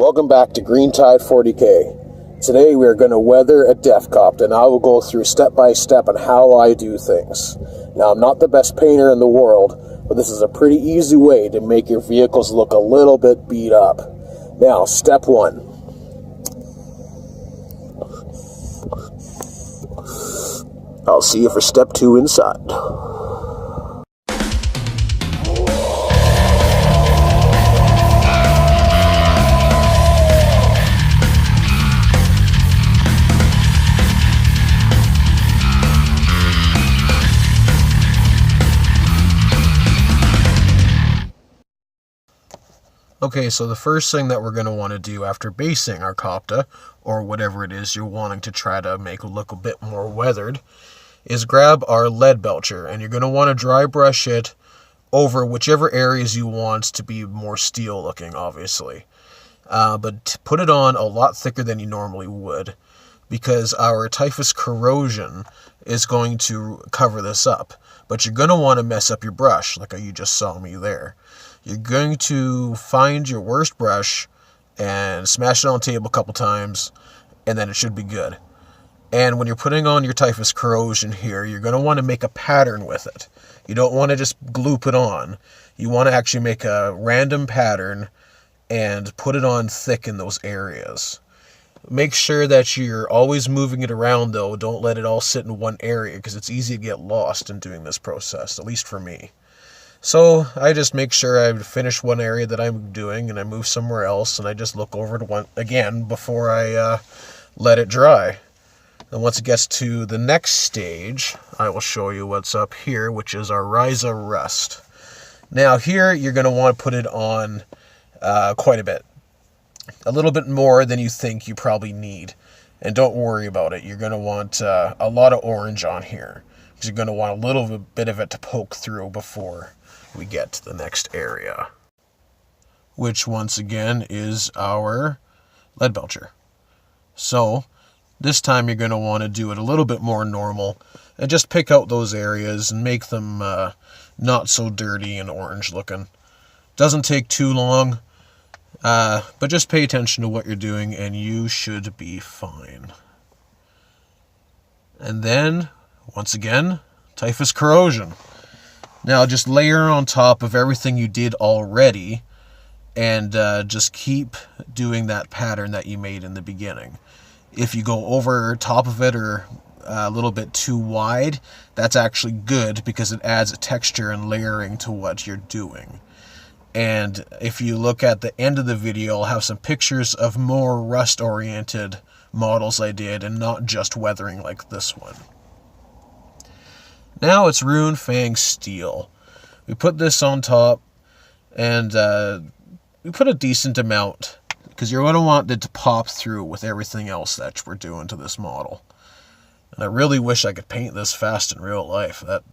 Welcome back to Green Tide 40K. Today we are going to weather a Def Cop, and I will go through step by step on how I do things. Now, I'm not the best painter in the world, but this is a pretty easy way to make your vehicles look a little bit beat up. Now, step 1. I'll see you for step 2 inside. Okay, so the first thing that we're going to want to do after basing our Copta, or whatever it is you're wanting to try to make look a bit more weathered, is grab our lead belcher, and you're going to want to dry brush it over whichever areas you want to be more steel looking, obviously. But put it on a lot thicker than you normally would, because our typhus corrosion is going to cover this up. But you're going to want to mess up your brush, like you just saw me there. You're going to find your worst brush and smash it on the table a couple times, and then it should be good. And when you're putting on your typhus corrosion here, you're going to want to make a pattern with it. You don't want to just gloop it on. You want to actually make a random pattern and put it on thick in those areas. Make sure that you're always moving it around, though. Don't let it all sit in one area, because it's easy to get lost in doing this process, at least for me. So I just make sure I finish one area that I'm doing, and I move somewhere else, and I just look over it again before I let it dry. And once it gets to the next stage, I will show you what's up here, which is our Ryza Rust. Now here, you're going to want to put it on quite a bit. A little bit more than you think you probably need. And don't worry about it. You're going to want a lot of orange on here, because you're going to want a little bit of it to poke through before we get to the next area, which once again is our lead belcher. So this time you're going to want to do it a little bit more normal and just pick out those areas and make them not so dirty and orange looking. Doesn't take too long, but just pay attention to what you're doing and you should be fine. And then once again, typhus corrosion. Now just layer on top of everything you did already, and just keep doing that pattern that you made in the beginning. If you go over top of it or a little bit too wide, that's actually good, because it adds a texture and layering to what you're doing. And if you look at the end of the video, I'll have some pictures of more rust-oriented models I did, and not just weathering like this one. Now it's Rune Fang Steel. We put this on top, and we put a decent amount, because you're going to want it to pop through with everything else that we're doing to this model. And I really wish I could paint this fast in real life. That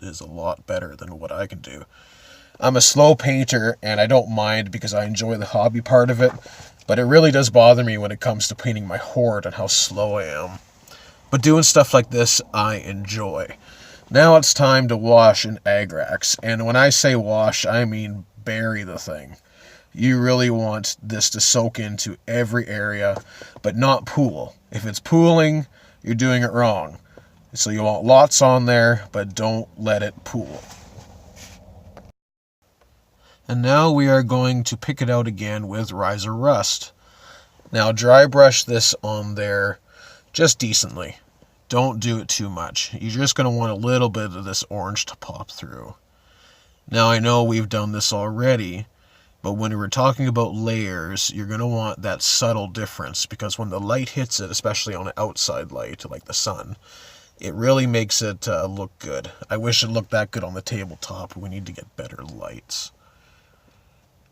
is a lot better than what I can do. I'm a slow painter, and I don't mind because I enjoy the hobby part of it, but it really does bother me when it comes to painting my horde and how slow I am. But doing stuff like this, I enjoy. Now it's time to wash in Agrax, and when I say wash, I mean bury the thing. You really want this to soak into every area, but not pool. If it's pooling, you're doing it wrong. So you want lots on there, but don't let it pool. And now we are going to pick it out again with Ryza Rust. Now dry brush this on there just decently. Don't do it too much. You're just going to want a little bit of this orange to pop through. Now I know we've done this already, but when we're talking about layers, you're going to want that subtle difference, because when the light hits it, especially on an outside light like the sun, it really makes it look good. I wish it looked that good on the tabletop. We need to get better lights.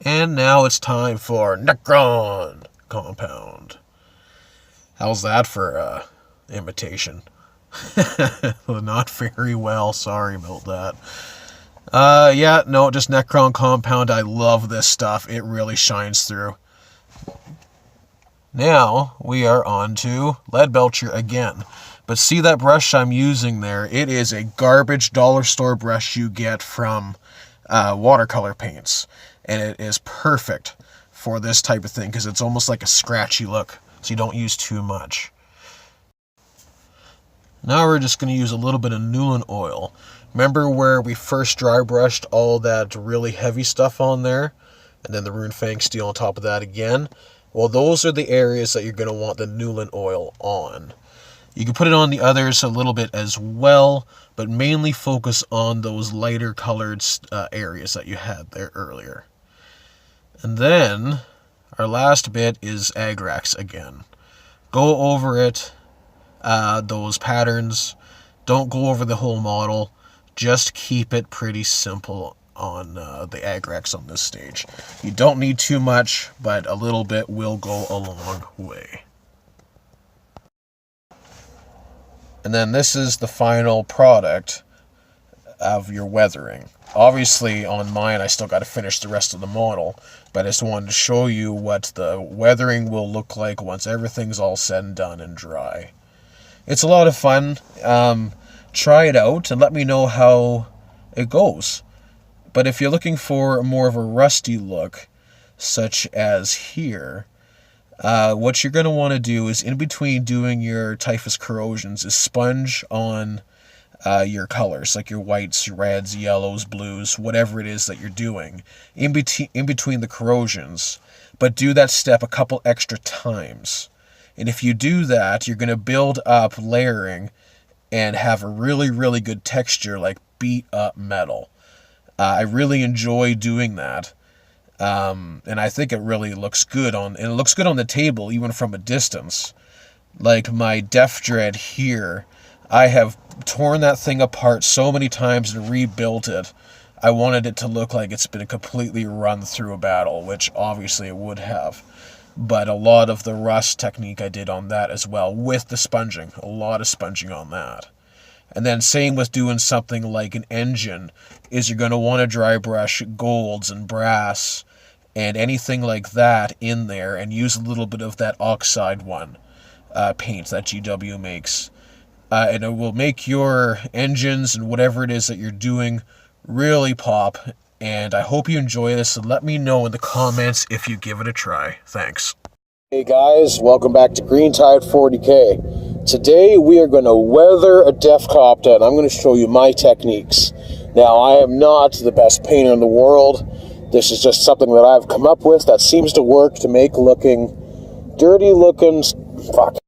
And now it's time for Necron Compound. How's that for imitation? Not very well, sorry about that. Yeah, no, just Necron Compound. I love this stuff. It really shines through. Now we are on to Lead Belcher again. But see that brush I'm using there? It is a garbage dollar store brush you get from watercolor paints. And it is perfect for this type of thing because it's almost like a scratchy look, so you don't use too much. Now we're just going to use a little bit of Newland oil. Remember where we first dry brushed all that really heavy stuff on there? And then the Rune Fang steel on top of that again? Well, those are the areas that you're going to want the Newland oil on. You can put it on the others a little bit as well, but mainly focus on those lighter colored areas that you had there earlier. And then our last bit is Agrax again. Go over it. Those patterns. Don't go over the whole model. Just keep it pretty simple on the Agrax on this stage. You don't need too much, but a little bit will go a long way. And then this is the final product of your weathering. Obviously on mine I still got to finish the rest of the model, but I just wanted to show you what the weathering will look like once everything's all said and done and dry. It's a lot of fun. Try it out and let me know how it goes. But if you're looking for more of a rusty look, such as here, what you're going to want to do is, in between doing your typhus corrosions, is sponge on your colors, like your whites, reds, yellows, blues, whatever it is that you're doing, in between the corrosions. But do that step a couple extra times. And if you do that, you're going to build up layering and have a really, really good texture, like beat up metal. I really enjoy doing that. And I think it really looks good and it looks good on the table, even from a distance. Like my Def Dread here, I have torn that thing apart so many times and rebuilt it. I wanted it to look like it's been completely run through a battle, which obviously it would have. But a lot of the rust technique I did on that as well, with the sponging. A lot of sponging on that. And then same with doing something like an engine, is you're going to want to dry brush golds and brass and anything like that in there, and use a little bit of that oxide one paint that GW makes. And it will make your engines and whatever it is that you're doing really pop. And I hope you enjoy this, and let me know in the comments if you give it a try. Thanks. Hey guys, welcome back to Green Tide 40K. Today we are going to weather a Deffkopta, and I'm going to show you my techniques. Now, I am not the best painter in the world. This is just something that I've come up with that seems to work to make dirty looking, fuck.